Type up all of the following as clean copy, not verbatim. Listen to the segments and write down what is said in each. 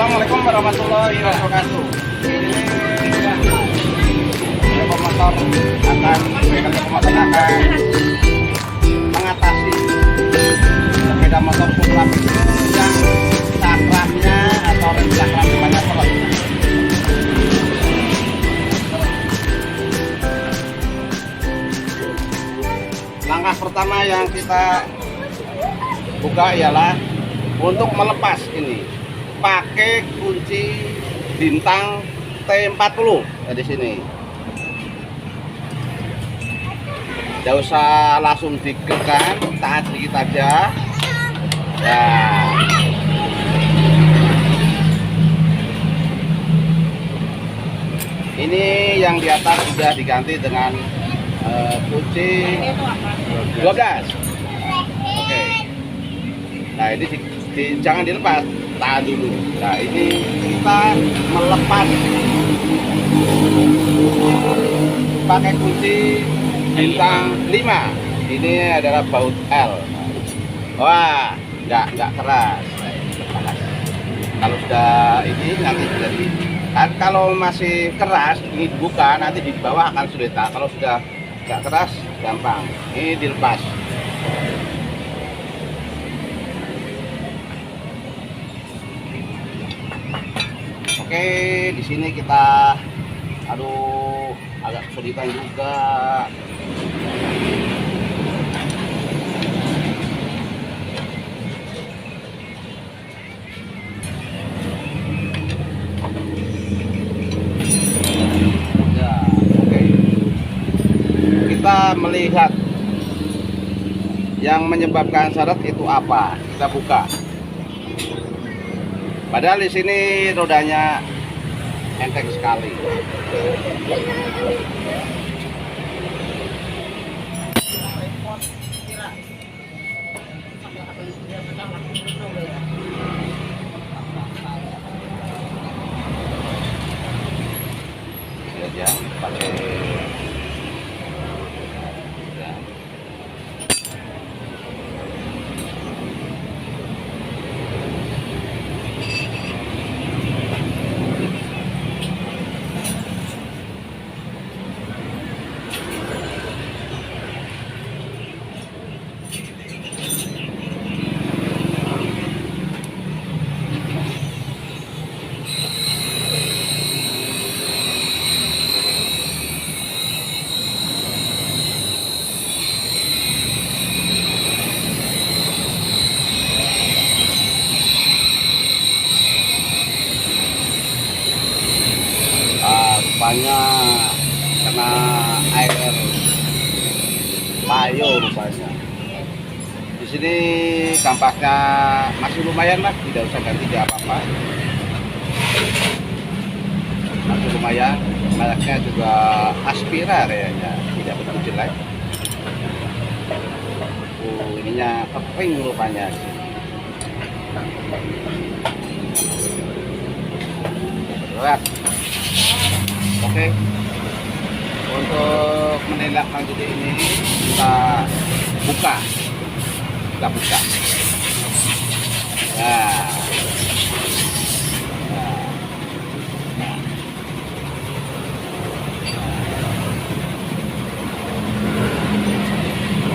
Assalamualaikum warahmatullahi wabarakatuh. Ini pemotor akan mengatasi sepeda motor Supra yang cakramnya atau rem cakram depannya terus. Langkah pertama yang kita buka ialah untuk melepas ini pakai kunci bintang T40 di sini. Tidak usah langsung dikekan, tahan sedikit aja. Nah, ini yang di atas sudah diganti dengan kunci 12. Oke. Nah, ini jangan dilepas, tahan dulu. Nah, ini kita melepas pakai kunci bintang 5. Ini adalah baut L. Wah, nggak keras. Kalau sudah ini nanti jadi kan, kalau masih keras ini dibuka, nanti di bawah akan sulit. Kalau sudah nggak keras gampang. Ini dilepas. Oke, di sini kita agak kesulitan juga. Ya, oke. Kita melihat yang menyebabkan syarat itu apa. Kita buka. Padahal di sini rodanya enteng sekali. Ya, pakai rupanya kena air payo rupanya. Di sini kampasnya masih lumayan lah, tidak usah ganti apa-apa. Masih lumayan, mereknya juga Aspira kayaknya, tidak begitu jelek. Ininya kering rupanya. Berat. Oke, untuk menindaklanjuti ini kita buka. Nah,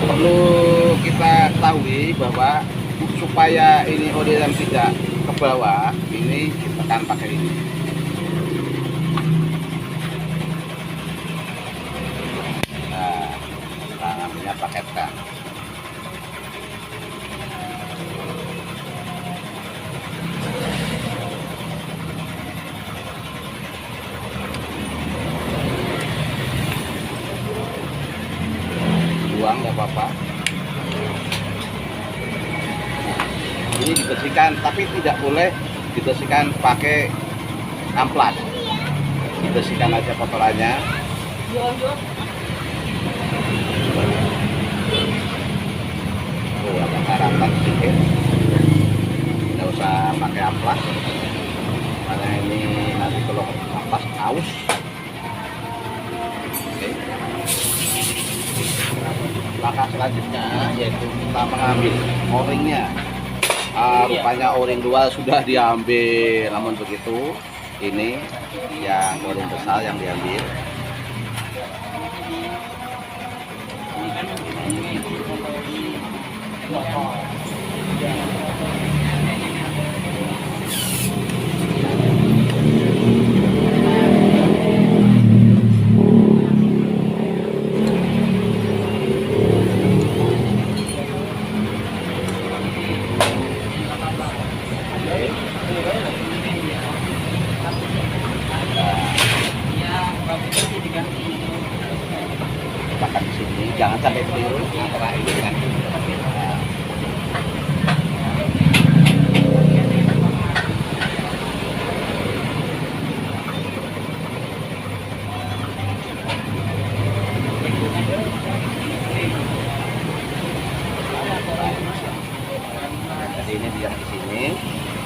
perlu kita ketahui bahwa supaya ini orderan tidak ke bawah, ini ditekan pakai ini. Namanya paketkan. Buang nggak apa-apa. Ini dibersihkan, tapi tidak boleh dibersihkan pakai amplas. Dibersihkan aja kotorannya. Ada karatan sedikit, tidak usah pakai amplas karena ini nanti kalau amplas aus. Oke. Langkah selanjutnya yaitu kita mengambil o-ringnya Rupanya o-ring 2 sudah diambil, namun begitu ini yang o-ring besar yang diambil. Bahkan di sini jangan sampai keliru antara ini dengan ini. Jadi ini yang di sini,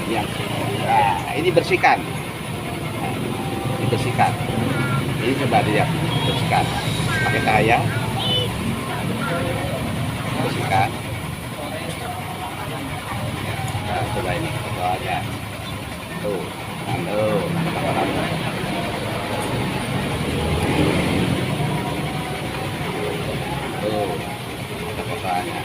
yang di sini. Nah, ini bersihkan. Nah, dibersihkan. Ini coba lihat, bersihkan. Pakai cahaya, bersihkan. Nah, coba ini foto aja. Tuh, tuh, tuh, fotonya.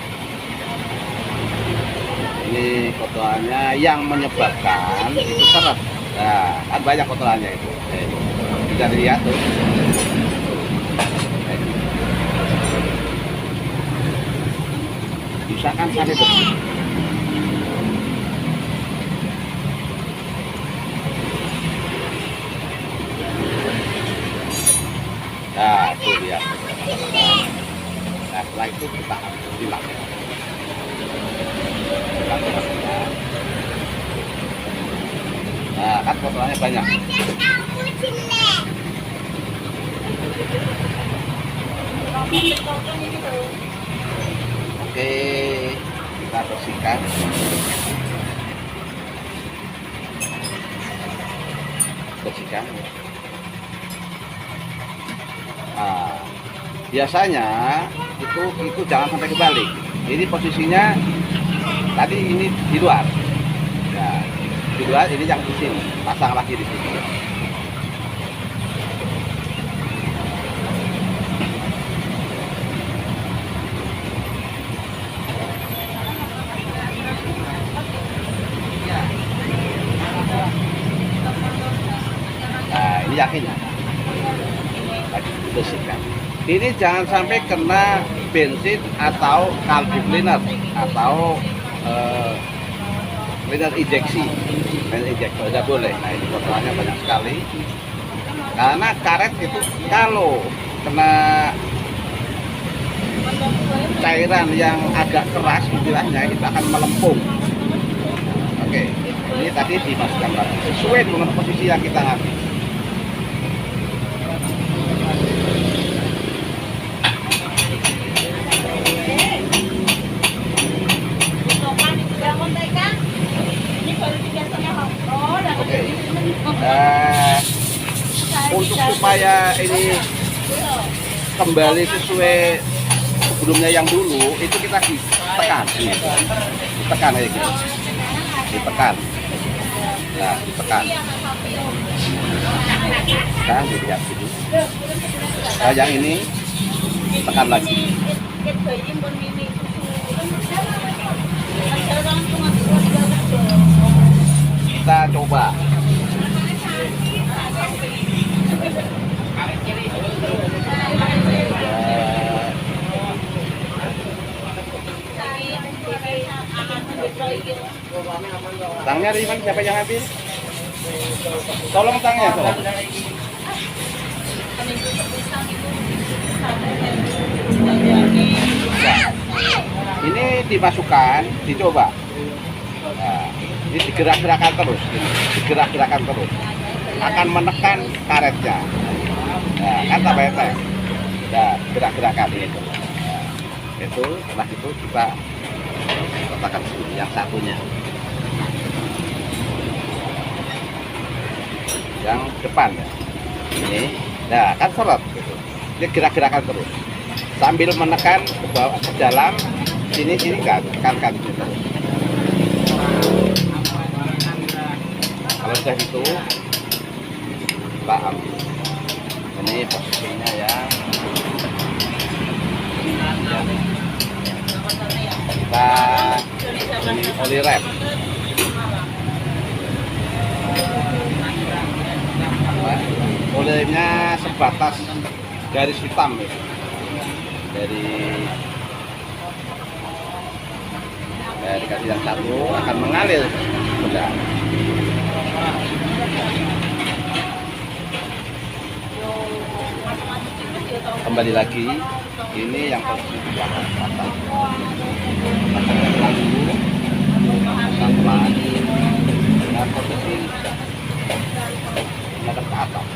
Ini fotoannya yang menyebabkan itu seret. Nah, kan banyak fotoannya itu. Bisa dilihat tuh. Usahakan sampai bersih. Nah, itu dia. Nah, setelah itu kita ambil bilang. Nah, kan fotonya banyak. Oke, kita bersihkan. Bersihkan. Nah, biasanya itu jangan sampai kebalik. Ini posisinya tadi ini di luar. Ya, di luar, ini yang di sini. Pasang lagi di sini. Nah, ini yakin ya. Lagi bersihkan. Ini jangan sampai kena bensin atau kalbu cleaner atau cleaner injeksi. Cleaner injeksi tidak boleh. Nah, ini kotorannya banyak sekali. Karena karet itu kalau kena cairan yang agak keras istilahnya itu akan melempung. Oke, ini tadi dimasukkan lagi sesuai dengan posisi yang kita ambil. Oke, untuk supaya ini kembali sesuai sebelumnya yang dulu, itu kita ditekan, ditekan kayak gitu, ditekan, nah ditekan, nah dilihat gitu. Nah yang ini tekan lagi. Kita coba. Tangnya dari mana? Siapa yang ambil? Tolong tangnya, tolong. Ini dimasukkan, dicoba. Nah, ini digerak-gerakan terus, digerak-gerakan terus. Akan menekan karetnya. Nah, kan tak banyak. Nah, gerak-gerakan itu. Nah, itu setelah itu kita letakkan sini yang satunya. Yang depan ya. Ini. Nah, kan seret gitu. Dia gerak-gerakan terus. Sambil menekan ke bawah ke dalam, sini kan gitu terus. Kalau sudah gitu kita ambil. Ini posisinya ya, kita beri oli rep. Olehnya sebatas garis hitam ya. Dari kasih yang satu akan mengalir sudah. Kembali lagi, ini yang posisi di belakang atas. Pelan-pelan dengan posisi menghadap ke atas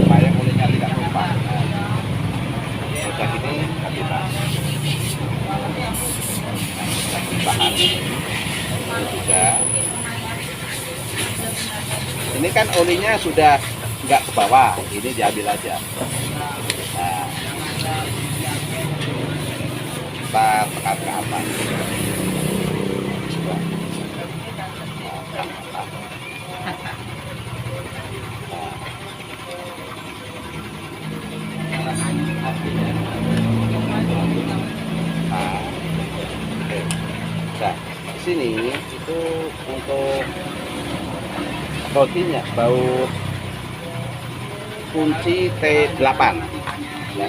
supaya kulitnya tidak tumpah. Sudah gini habis bahan ini juga. Ini kan olinya sudah nggak ke bawah, ini diambil aja. Nah, kita tekan ke atas. Nah, di sini itu untuk rotinya baut kunci T8 ya.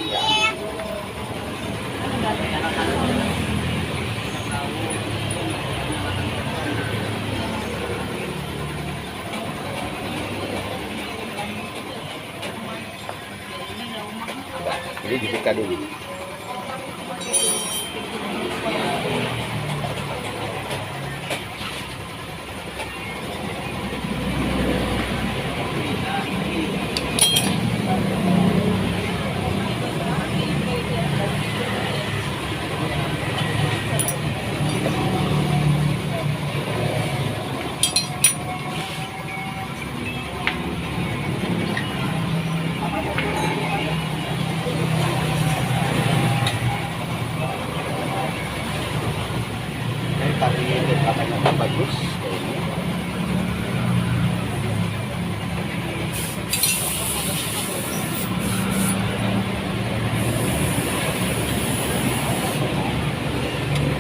Ini dibuka dulu. Tapi katanya bagus ini.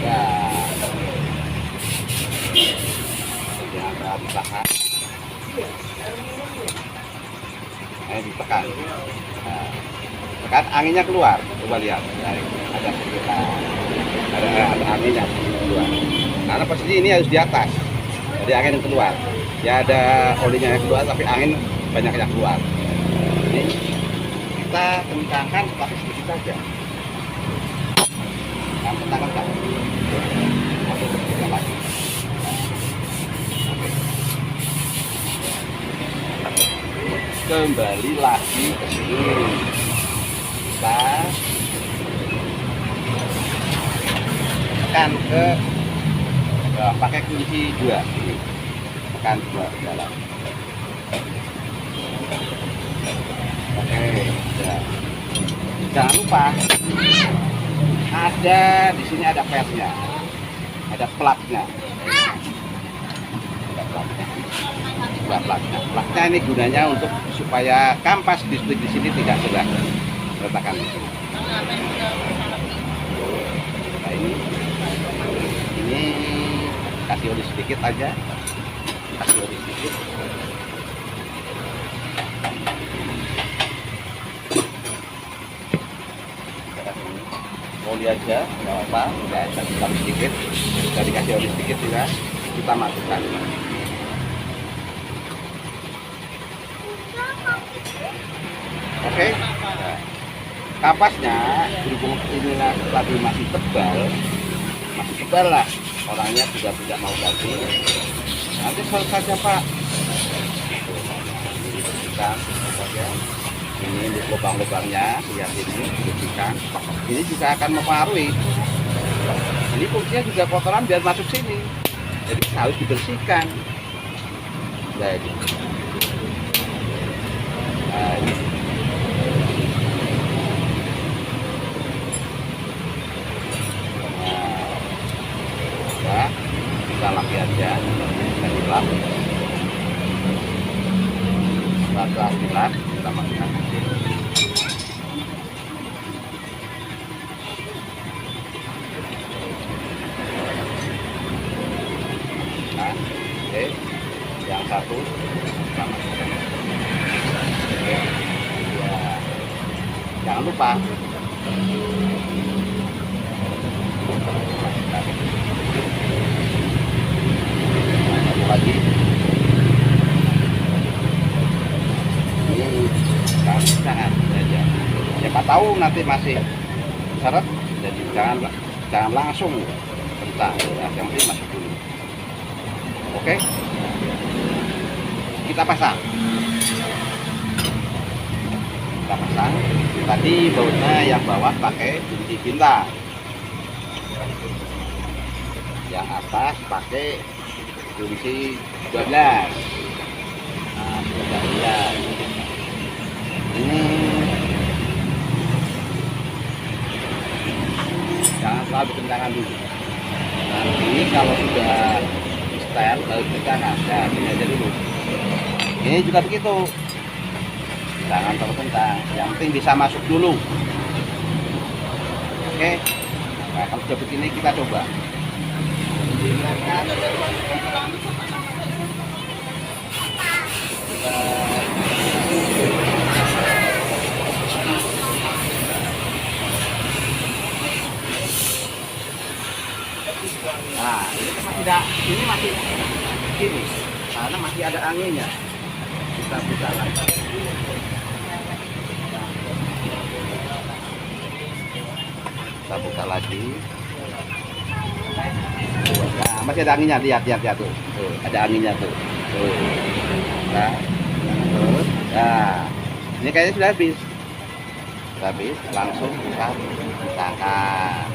Ya, jangan ditahan. Ini ditekan. Nah, tekan anginnya keluar. Coba lihat. Ada anginnya keluar. Karena posisi ini harus di atas, jadi angin yang keluar. Ya ada olinya yang keluar, tapi angin banyak yang keluar. Ini kita kencangkan, tapi sedikit saja. Nah, kencangkan lagi. Kembali lagi ke sini. Kita tekan ke pakai kunci 2 ini, tekan 2 ke dalam. Oke, ya. Jangan lupa ada di sini ada pednya, ada plugnya. Plugnya ini gunanya untuk supaya kampas listrik di sini tidak sudah letakkan di sini. Nah, ini kasih oli sedikit aja, kasih oli sedikit. Oli aja, nggak apa, ya kasih oli sedikit, sudah dikasih oli sedikit juga, kita masukkan. Oke, nah, kapasnya berhubung ini lagi masih tebal lah, orangnya juga tidak mau ganti. Nanti sol saja Pak. Ini bersihkan saja. Ini di lubang-lubangnya, lihat ini bersihkan. Ini juga akan mempengaruhi. Ini fungsinya juga kotoran biar masuk sini. Jadi harus dibersihkan. Jadi, nah, ini. Kita lagi aja. masukkan di sini. Nah, oke, yang satu kita masukkan. Oke. Ya. Jangan lupa satu lagi. Jangan saja. Siapa tahu nanti masih seret, jadi jangan langsung kentang. Nah, yang penting masuk dulu. Oke, kita pasang. Tadi bautnya yang bawah pakai kunci bintang, yang atas pakai kunci 12. Nah, sudah lihat ini, jangan terlalu kentangan dulu. Nanti kalau sudah setel baru kentangan. Nah, ini aja dulu. Ini juga begitu, jangan terlalu kencang, yang penting bisa masuk dulu. Oke, nah kalau sudah begini kita coba. Nah, ini masih gini, karena masih ada anginnya. Kita buka lagi. Kita buka lagi. Nah, masih ada anginnya, lihat tuh. Tuh, ada anginnya tuh. Tuh. Nah, terus, nah, ini kayaknya sudah habis. Langsung kita pisahkan.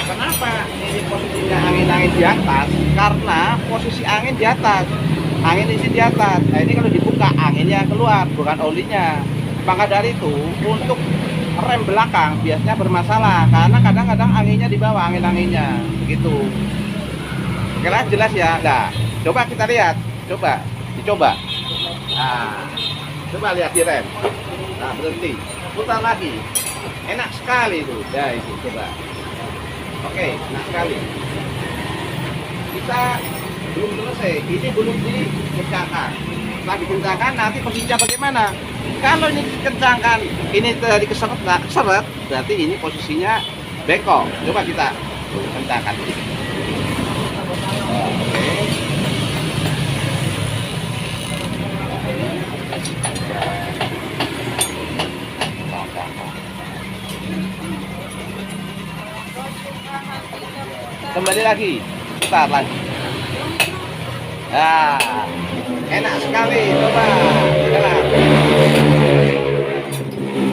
Kenapa ini posisinya angin di atas? Karena posisi angin di atas, angin isi di atas. Nah, ini kalau dibuka anginnya keluar, bukan olinya. Maka dari itu untuk rem belakang biasanya bermasalah karena kadang-kadang anginnya di bawah, angin-anginnya begitu. Oke lah, jelas ya. Nah, coba kita lihat, dicoba. Nah, coba lihat di rem. Nah, berhenti, putar lagi. Enak sekali itu. Ya itu, coba. Oke, enak sekali. Kita belum selesai, ini belum dikencangkan. Setelah dikencangkan nanti posisinya bagaimana? Kalau ini dikencangkan, ini tadi keseret, berarti ini posisinya bengkok. Coba kita kencangkan. Kembali lagi, putar lagi. Nah, enak sekali, coba.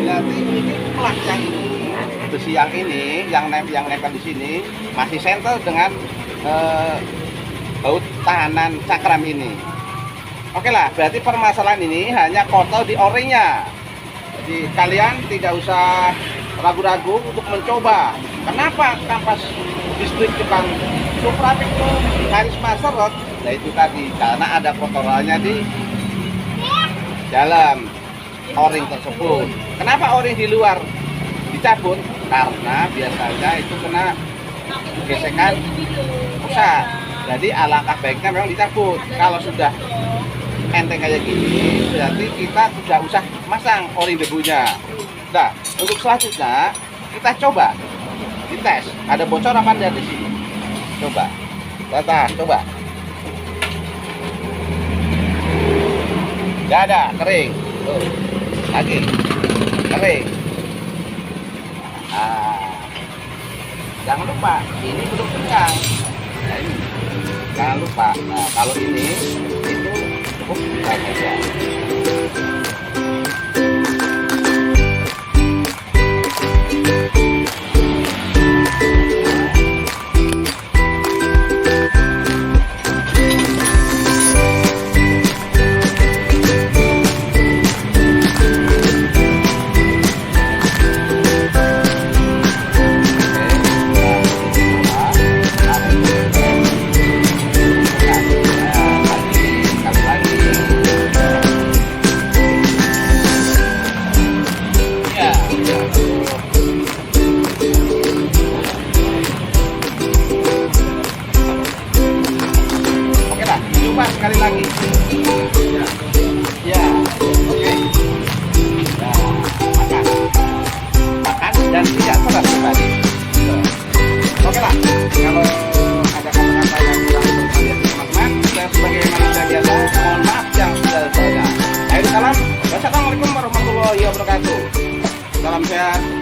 Berarti ini plak yang besi yang ini, yang nempel di sini masih senter dengan baut tahanan cakram ini. Oke lah, berarti permasalahan ini hanya kotor di o-ringnya. Jadi kalian tidak usah ragu-ragu untuk mencoba. Kenapa kampas listrik Jepang Supra itu Karisma seret? Nah itu tadi, karena ada kotorannya di dalam o-ring tersebut. Kenapa o-ring di luar dicabut? Karena biasanya itu kena gesekan pusat. Jadi alangkah baiknya memang dicabut. Kalau sudah enteng kayak gini, berarti kita tidak usah masang o-ring debunya. Nah, untuk selanjutnya kita coba dites, ada bocor apa enggak di sini. Coba, coba. Nggak ada, kering. Tuh, lagi, kering. Nah, jangan lupa, ini belum kencang. Nah, ini, jangan lupa. Nah, kalau ini, itu cukup kencang saja. coba sekali lagi. Ya, ya, oke. Nah, makan dan tidak keras tadi. Oke lah, kalau ada kata-kata yang kurang berkenan teman-teman, saya sebagai manusia biasa mohon maaf yang sebesar-besarnya. Akhir salam, wassalamualaikum warahmatullahi wabarakatuh. Salam sehat.